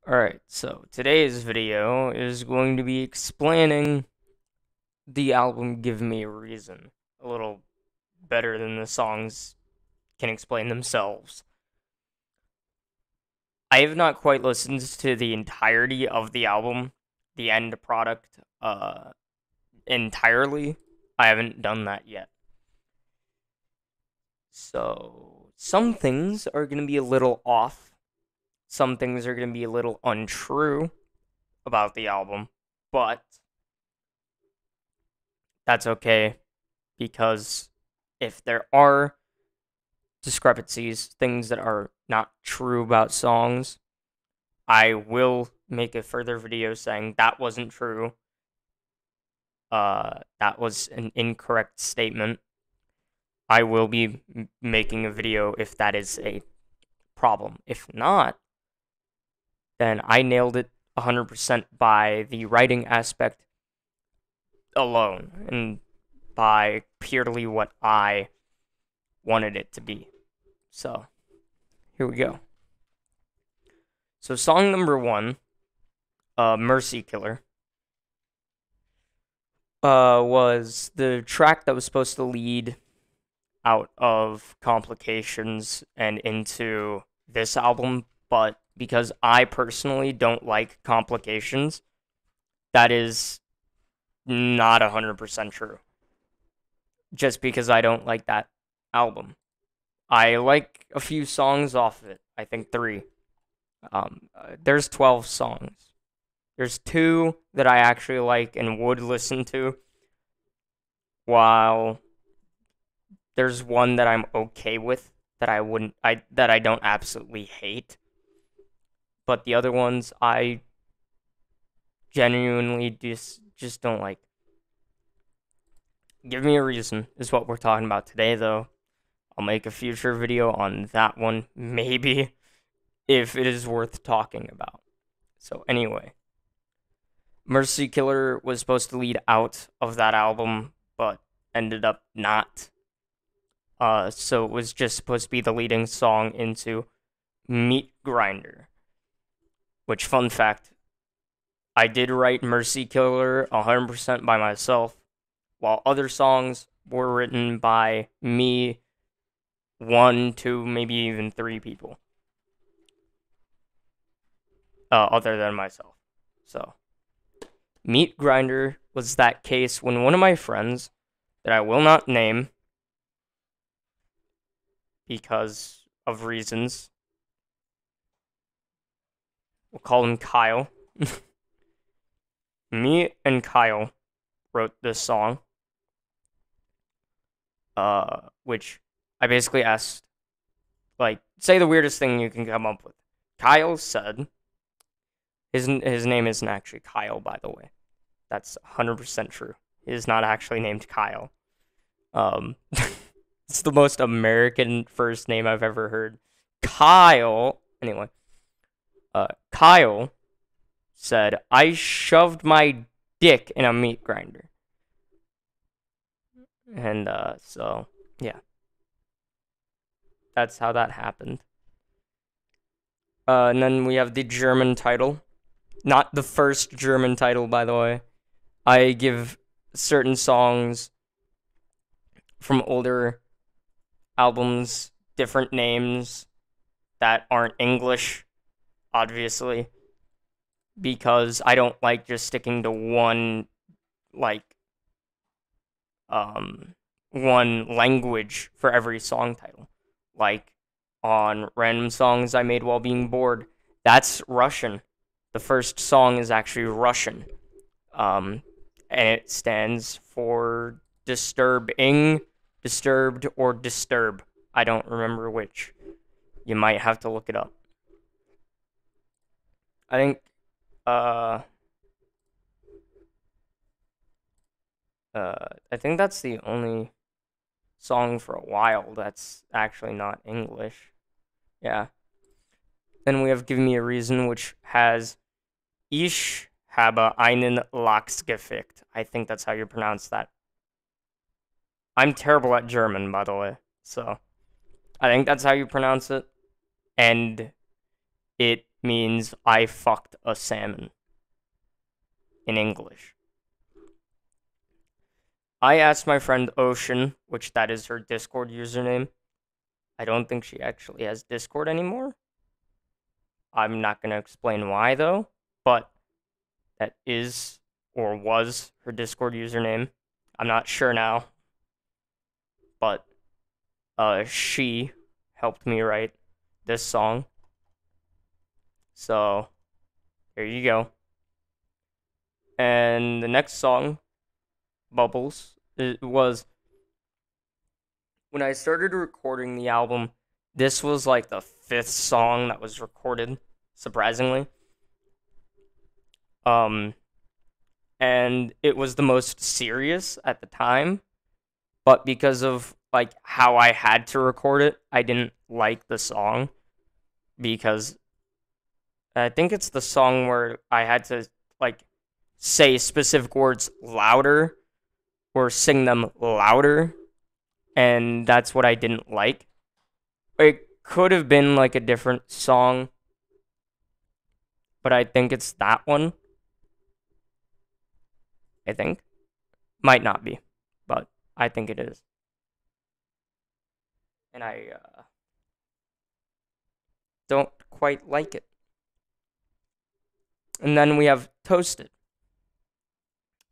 Alright, so today's video is going to be explaining the album Give Me a Reason a little better than the songs can explain themselves. I have not quite listened to the entirety of the album, the end product, entirely. I haven't done that yet. So, some things are going to be a little off, some things are going to be a little untrue about the album, but that's okay because if there are discrepancies, things that are not true about songs, I will make a further video saying that wasn't true. That was an incorrect statement. I will be making a video if that is a problem. If not, then I nailed it 100% by the writing aspect alone and by purely what I wanted it to be. So, here we go. So, song number one, Mercy Killer, was the track that was supposed to lead out of Complications and into this album, but because I personally don't like Complications, that is not 100% true. Just because I don't like that album. I like a few songs off of it. I think three. There's 12 songs. There's two that I actually like and would listen to, while there's one that I'm okay with that I don't absolutely hate. But the other ones I genuinely just don't like. Give Me a Reason is what we're talking about today, though. I'll make a future video on that one, maybe, if it is worth talking about. So anyway, Mercy Killer was supposed to lead out of that album, but ended up not. So it was just supposed to be the leading song into Meat Grinder. Which, fun fact, I did write Mercy Killer 100% by myself, while other songs were written by me, one, two, maybe even three people, other than myself. So, Meat Grinder was that case when one of my friends, that I will not name because of reasons, we'll call him Kyle. Me and Kyle wrote this song, which I basically asked, like, say the weirdest thing you can come up with. Kyle said, his name isn't actually Kyle, by the way. That's 100% true. He is not actually named Kyle. It's the most American first name I've ever heard. Kyle. Anyway, Kyle said, I shoved my dick in a meat grinder. And, so, yeah. That's how that happened. And then we have the German title. Not the first German title, by the way. I give certain songs from older albums different names that aren't English, obviously, because I don't like just sticking to one, like, one language for every song title. Like, on Random Songs I Made While Being Bored, that's Russian. The first song is actually Russian. And it stands for disturbing, disturbed, or disturb. I don't remember which. You might have to look it up. I think, I think that's the only song for a while that's actually not English. Yeah. Then we have Give Me a Reason, which has Ich habe einen Lachsgefickt. I think that's how you pronounce that. I'm terrible at German, by the way, so I think that's how you pronounce it. And it means I fucked a salmon in English. I asked my friend Ocean, which that is her Discord username. I don't think she actually has Discord anymore. I'm not going to explain why, though, but that is or was her Discord username. I'm not sure now, but she helped me write this song. So, there you go. And the next song, Bubbles, it was when I started recording the album. This was like the 5th song that was recorded, surprisingly. And it was the most serious at the time, but because of like how I had to record it, I didn't like the song because I think it's the song where I had to like say specific words louder or sing them louder, and that's what I didn't like. It could have been like a different song, but I think it's that one. I think. Might not be, but I think it is. And I don't quite like it. And then we have Toasted,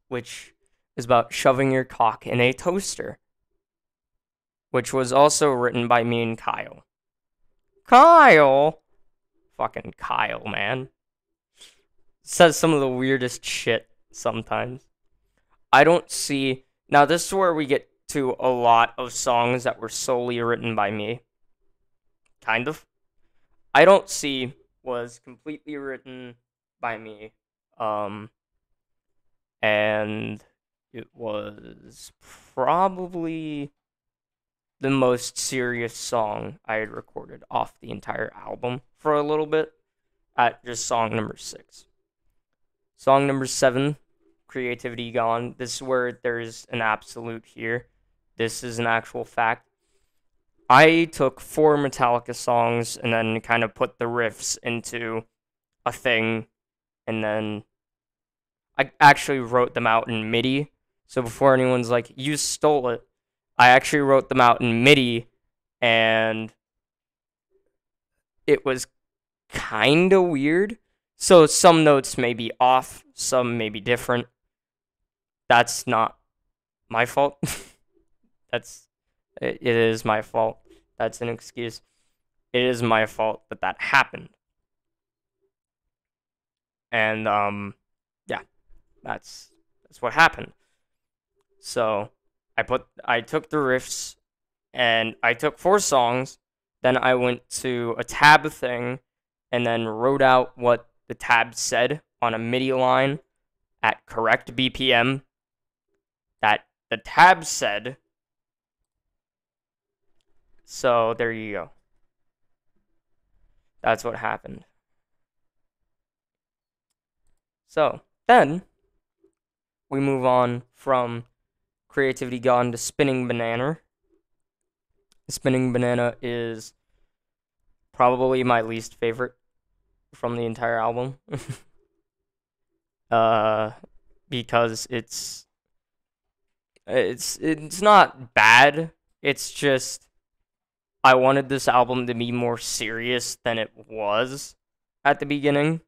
which is about shoving your cock in a toaster, which was also written by me and Kyle. Kyle! Fucking Kyle, man. Says some of the weirdest shit sometimes. I don't see... Now, this is where we get to a lot of songs that were solely written by me. Kind of. I Don't See was completely written by me. And it was probably the most serious song I had recorded off the entire album for a little bit at just song number 6. Song number 7, Creativity Gone. This is where there's an absolute here. This is an actual fact. I took 4 Metallica songs and then kind of put the riffs into a thing, and then I actually wrote them out in MIDI. So before anyone's like, you stole it, I actually wrote them out in MIDI, and it was kind of weird. So some notes may be off, some may be different. That's not my fault. It is my fault. That's an excuse. It is my fault that happened. And yeah, that's what happened. So I took the riffs and I took 4 songs, then I went to a tab thing and then wrote out what the tab said on a MIDI line at correct BPM that the tab said. So there you go. That's what happened. So then we move on from Creativity Gone to Spinning Banana. Spinning Banana is probably my least favorite from the entire album. Because it's not bad. It's just I wanted this album to be more serious than it was at the beginning.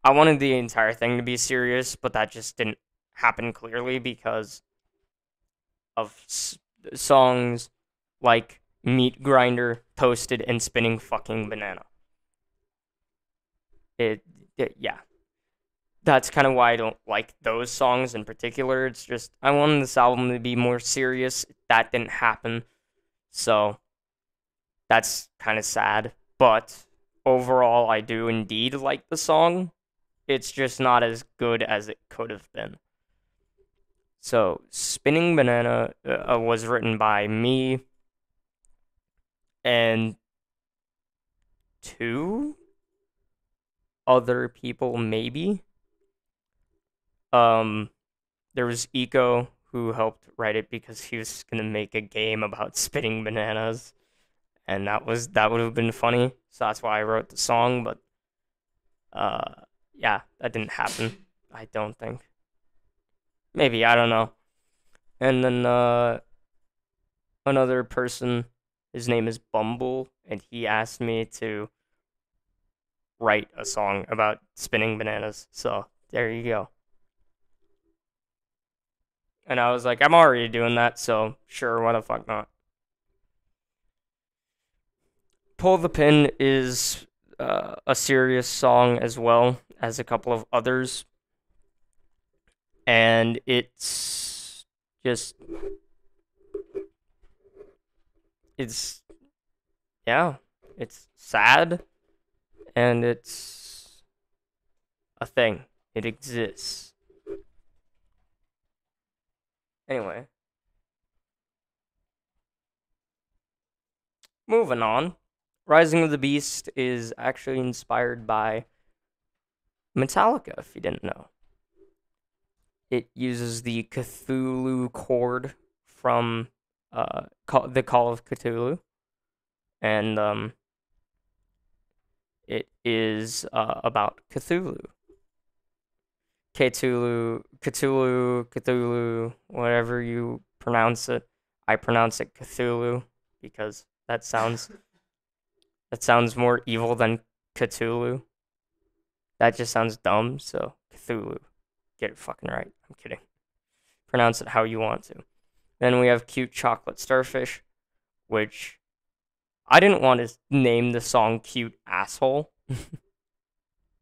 I wanted the entire thing to be serious, but that just didn't happen clearly because of songs like Meat Grinder, Toasted, and Spinning Fucking Banana. Yeah. That's kind of why I don't like those songs in particular. It's just, I wanted this album to be more serious. That didn't happen. So, that's kind of sad. But, overall, I do indeed like the song. It's just not as good as it could have been. So, Spinning Banana was written by me and 2 other people, maybe. There was Eco who helped write it because he was gonna make a game about spinning bananas, and that would have been funny. So that's why I wrote the song. But Yeah, that didn't happen. I don't think. Maybe, I don't know. And then another person, his name is Bumble, and he asked me to write a song about spinning bananas. So there you go. And I was like, I'm already doing that, so sure, why the fuck not? Pull the Pin is a serious song as well as a couple of others. And it's just, it's, yeah, it's sad and it's a thing. It exists. Anyway, moving on. Rising of the Beast is actually inspired by Metallica, if you didn't know. It uses the Cthulhu chord from the Call of Cthulhu, and it is about Cthulhu. Cthulhu, whatever you pronounce it. I pronounce it Cthulhu because that sounds more evil than Cthulhu. That just sounds dumb, so Cthulhu. Get it fucking right. I'm kidding. Pronounce it how you want to. Then we have Cute Chocolate Starfish, which I didn't want to name the song Cute Asshole.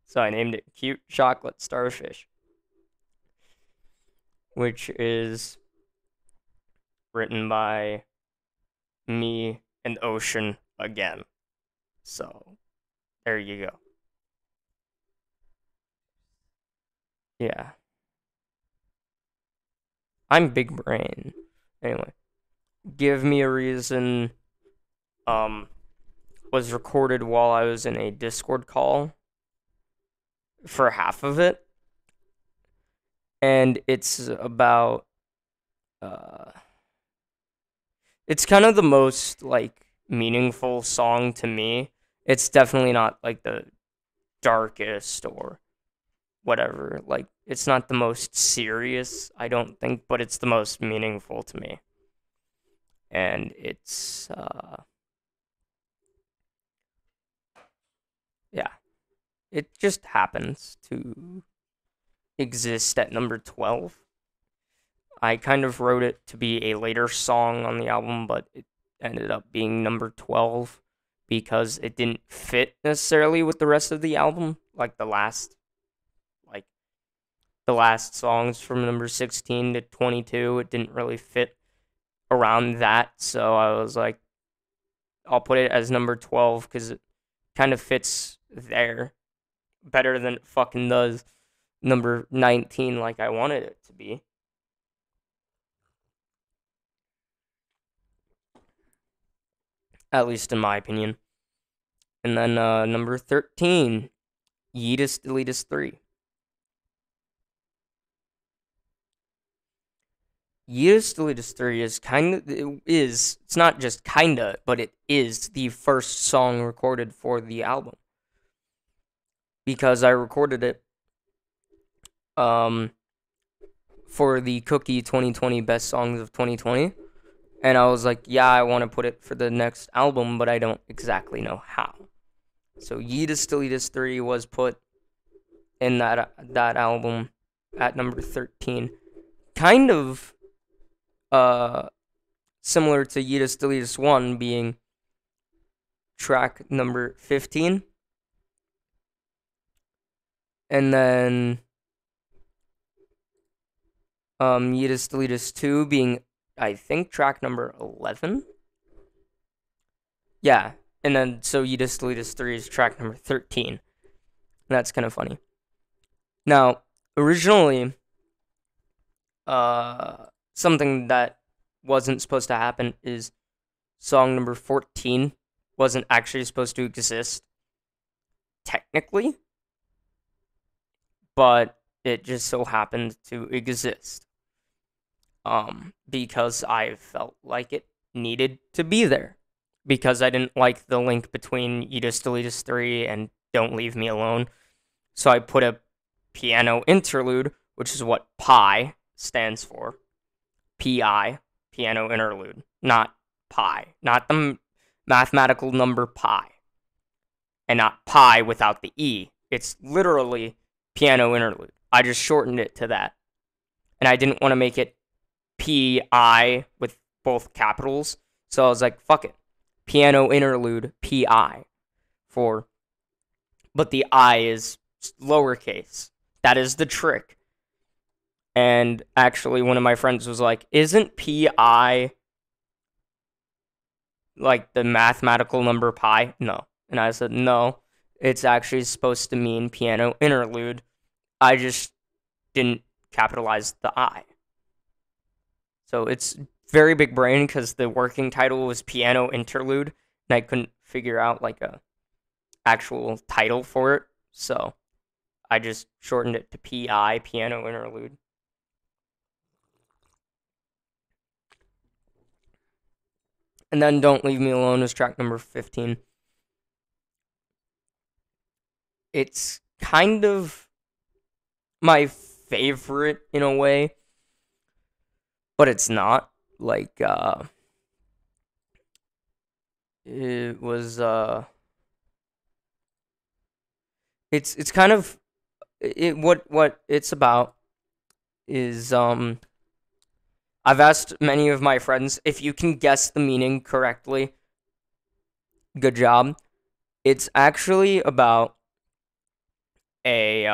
So I named it Cute Chocolate Starfish, which is written by me and Ocean again. So there you go. Yeah. I'm big brain. Anyway, Give Me a Reason was recorded while I was in a Discord call for half of it. And it's about it's kind of the most like meaningful song to me. It's definitely not like the darkest or whatever. Like it's not the most serious, I don't think, but it's the most meaningful to me. And it's yeah. It just happens to exist at number 12. I kind of wrote it to be a later song on the album, but it ended up being number 12 because it didn't fit necessarily with the rest of the album, like the last songs from number 16 to 22, it didn't really fit around that, so I was like, I'll put it as number 12 cuz it kind of fits there better than it fucking does number 19 like I wanted it to be. At least in my opinion. And then number 13, Yeetus Deletus 3. Yeetus Deletus 3 it's not just kinda, but it is the first song recorded for the album. Because I recorded it for the Cookie 2020 Best Songs of 2020. And I was like, yeah, I want to put it for the next album, but I don't exactly know how. So Yeetus Deletus 3 was put in that album at number 13. Kind of similar to Yeetus Deletus 1 being track number 15. And then Yeetus Deletus 2 being, I think, track number 11. Yeah, and then so Yeetus Deletus 3 is track number 13. And that's kind of funny. Now, originally, something that wasn't supposed to happen is song number 14 wasn't actually supposed to exist, technically, but it just so happened to exist. Because I felt like it needed to be there. Because I didn't like the link between Yeetus Deletus 3 and Don't Leave Me Alone. So I put a piano interlude, which is what pi stands for. Pi, piano interlude, not pi, not the mathematical number pi, and not pi without the E. It's literally piano interlude. I just shortened it to that. And I didn't want to make it P-I with both capitals. So I was like, fuck it. Piano interlude, P-I. But the I is lowercase. That is the trick. And actually, one of my friends was like, isn't P-I like the mathematical number pi? No. And I said, no, it's actually supposed to mean piano interlude. I just didn't capitalize the I. So it's very big brain because the working title was piano interlude, and I couldn't figure out like a actual title for it. So I just shortened it to PI, piano interlude. And then Don't Leave Me Alone is track number 15. It's kind of my favorite in a way, but it's not. Like, it was, it's kind of, what it's about is, I've asked many of my friends if you can guess the meaning correctly. Good job. It's actually about a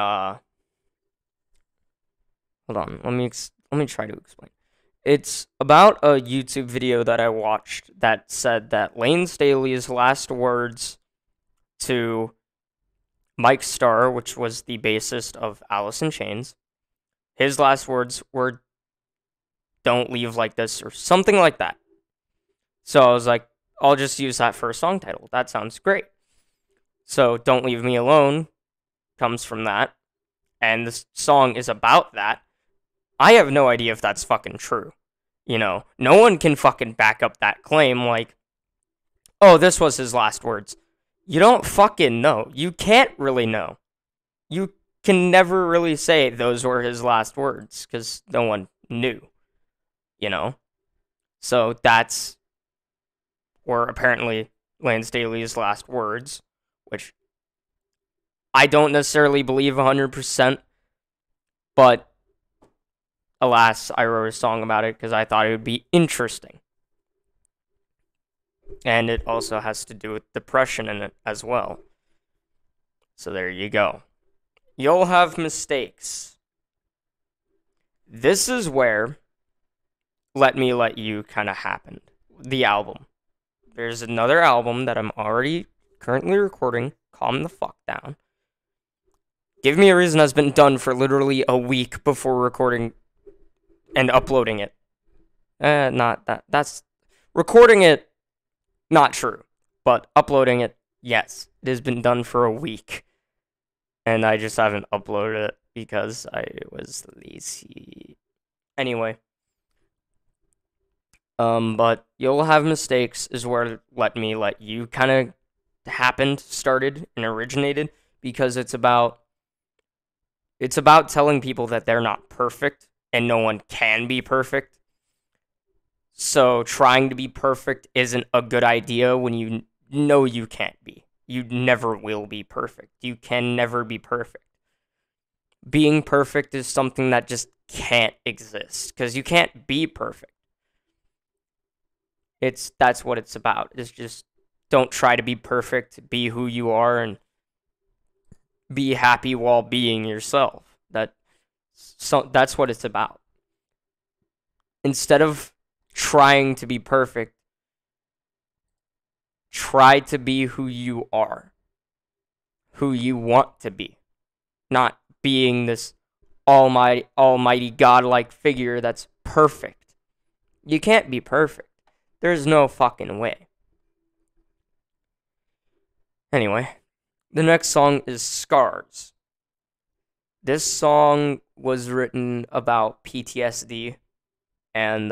hold on, let me try to explain. It's about a YouTube video that I watched that said that Lane Staley's last words to Mike Starr, which was the bassist of Alice in Chains, his last words were "Don't leave like this" or something like that. So I was like, I'll just use that for a song title. That sounds great. So Don't Leave Me Alone comes from that, and this song is about that. I have no idea if that's fucking true. You know, no one can fucking back up that claim like, oh, this was his last words. You don't fucking know. You can't really know. You can never really say those were his last words because no one knew, you know? So that's were apparently Lane Staley's last words, which I don't necessarily believe 100%, but alas, I wrote a song about it because I thought it would be interesting. And it also has to do with depression in it as well. So there you go. You'll have mistakes. This is where Let Me Let You kind of happened. The album. There's another album that I'm already currently recording. Calm the fuck down. Give Me a Reason has been done for literally a week before recording and uploading it. Not that. That's recording it, not true. But uploading it, yes. It has been done for a week. And I just haven't uploaded it because I was lazy. Anyway. But You'll Have Mistakes is where Let Me Let You kind of happened, started, and originated because it's about telling people that they're not perfect and no one can be perfect. So trying to be perfect isn't a good idea when you know you can't be. You never will be perfect. You can never be perfect. Being perfect is something that just can't exist because you can't be perfect. That's what it's about. It's just don't try to be perfect. Be who you are and be happy while being yourself. That's what it's about. Instead of trying to be perfect, try to be who you are, who you want to be, not being this almighty godlike figure that's perfect. You can't be perfect. There's no fucking way. Anyway, the next song is Scars. This song was written about PTSD and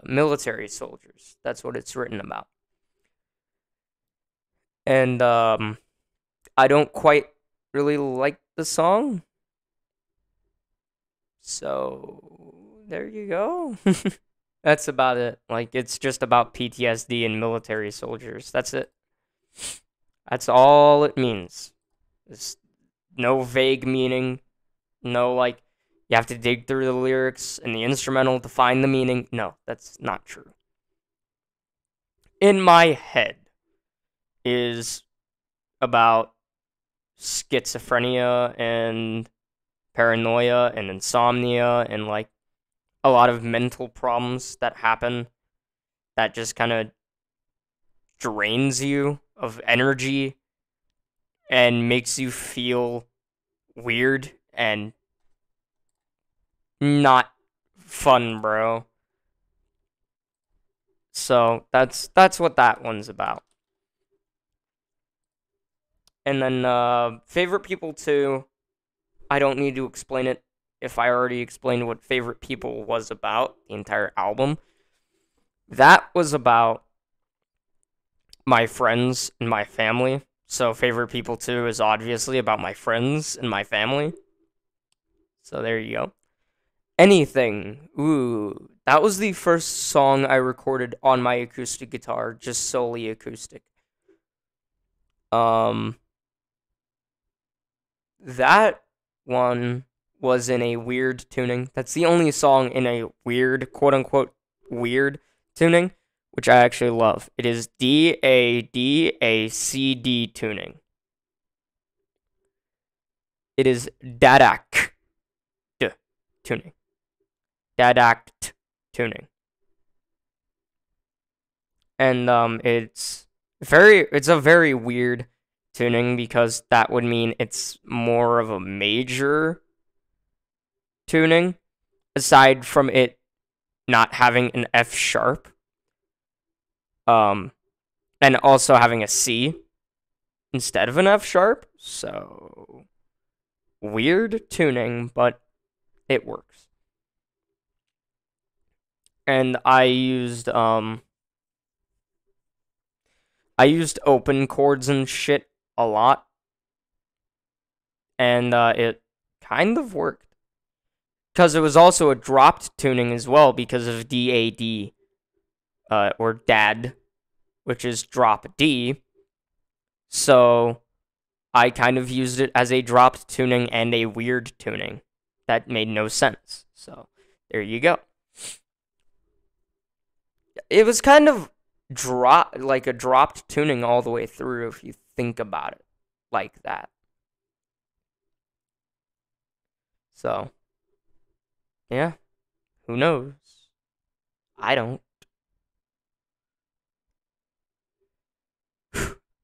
military soldiers. That's what it's written about. And I don't quite really like the song. So there you go. That's about it. Like, it's just about PTSD and military soldiers. That's it. That's all it means. There's no vague meaning. No, like, you have to dig through the lyrics and the instrumental to find the meaning. No, that's not true. In my head is about schizophrenia and paranoia and insomnia and, like, a lot of mental problems that happen that just kind of drains you of energy and makes you feel weird and not fun, bro. So that's what that one's about. And then favorite people too. I don't need to explain it if I already explained what favorite people was about, the entire album. That was about my friends and my family. So favorite people too is obviously about my friends and my family. So there you go. Anything. Ooh, that was the first song I recorded on my acoustic guitar, just solely acoustic. That one was in a weird tuning. That's the only song in a weird, quote unquote, weird tuning, which I actually love. It is D-A-D-A-C-D tuning. It is Dadact tuning. Dadact tuning. And it's a very weird tuning because that would mean it's more of a major tuning, aside from it not having an F sharp, and also having a C instead of an F sharp. So weird tuning, but it works. And I used open chords and shit a lot, and it kind of worked. Because it was also a dropped tuning as well because of DAD, or DAD, which is drop D. So I kind of used it as a dropped tuning and a weird tuning. That made no sense. So there you go. It was kind of like a dropped tuning all the way through if you think about it like that. So yeah, who knows? I don't.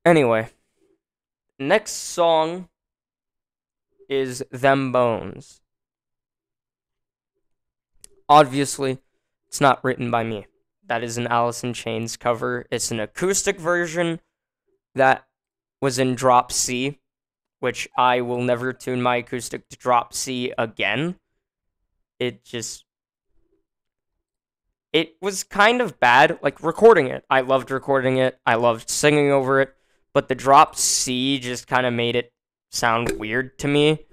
Anyway, next song is Them Bones. Obviously, it's not written by me. That is an Alice in Chains cover. It's an acoustic version that was in drop C, which I will never tune my acoustic to drop C again. It was kind of bad, like recording it. I loved recording it. I loved singing over it, but the drop C just kind of made it sound weird to me.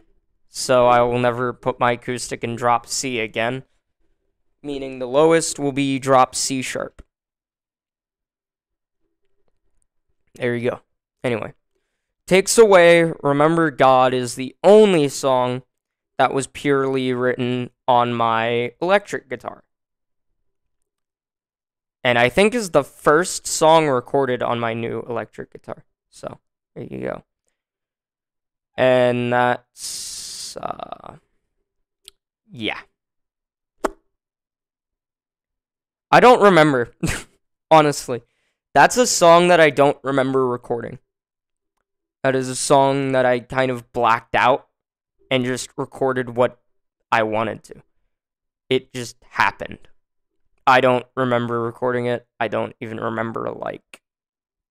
So I will never put my acoustic in drop C again, meaning the lowest will be drop C sharp. There you go. Anyway, Takes Away, Remember God is the only song that was purely written on my electric guitar. And I think is the first song recorded on my new electric guitar. So, there you go. And that's, yeah. I don't remember, honestly. That's a song that I don't remember recording. That is a song that I kind of blacked out and just recorded what I wanted to. It just happened. I don't remember recording it. I don't even remember, like,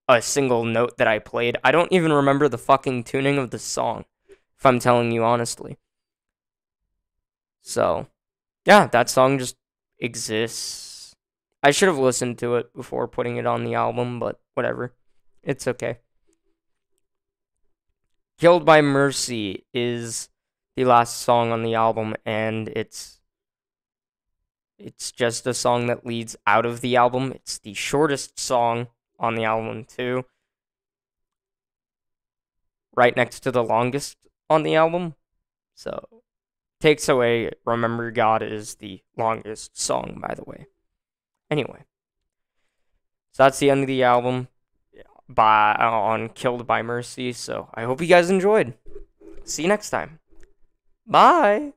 a single note that I played. I don't even remember the fucking tuning of the song, if I'm telling you honestly. So, yeah, that song just exists. I should have listened to it before putting it on the album, but whatever. It's okay. Killed by Mercy is the last song on the album, and it's just a song that leads out of the album. It's the shortest song on the album too, right next to the longest on the album. So takes away Remember God is the longest song, by the way. Anyway, so that's the end of the album on Killed by Mercy. So I hope you guys enjoyed. See you next time. Bye.